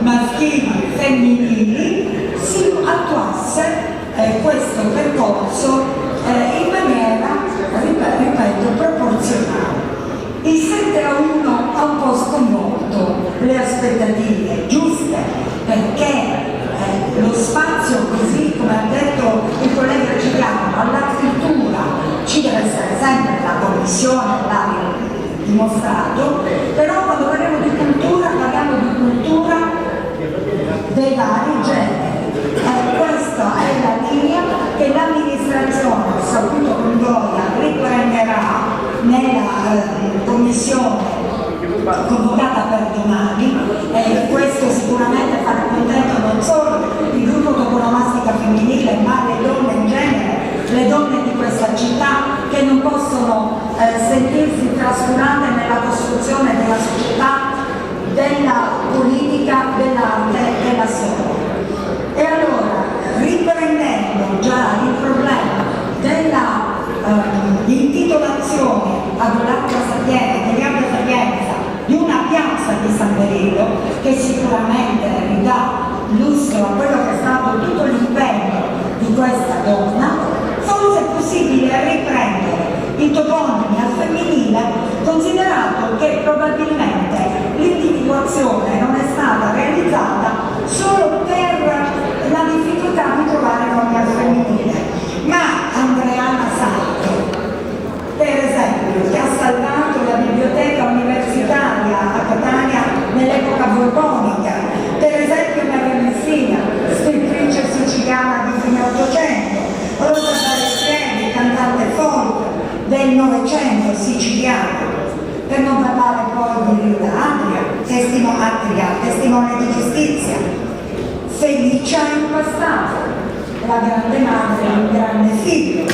maschili, femminili, si attuasse questo percorso in maniera, ripeto, proporzionale. Il 7-1 ha un po' sconvolto le aspettative giuste, perché lo spazio, così come ha detto il collega Giuliano, alla cultura ci deve essere sempre, la Commissione l'ha dimostrato, però quando parliamo di cultura dei vari generi. Questa è la linea che l'amministrazione, soprattutto Condoia, riprenderà nella commissione convocata per domani, e questo sicuramente farà contento non solo il gruppo toponomastica femminile, ma le donne in genere, le donne di questa città che non possono sentirsi trascurate nella costruzione della società, della politica, dell'arte e della storia. E allora, riprendendo già il problema della intitolazione ad un'altra sapienza, di grande sapienza, di una piazza di San Benedetto, che sicuramente ridà lustro a quello che è stato tutto l'impegno di questa donna, forse è possibile riprendere i toponimi al femminile, considerato che probabilmente l'individuazione non è stata realizzata solo per la difficoltà di trovare nomi al femminile. Ma Andreana Sarto, per esempio, che ha salvato la biblioteca universitaria a Catania nell'epoca borbonica, per esempio Maria Messina, scrittrice siciliana di fine Ottocento, Rosa Barestieri, cantante folk del Novecento siciliano, per non parlare poi di Rita Atria, testimone di giustizia, Felicia Impastato, la grande madre e un grande figlio,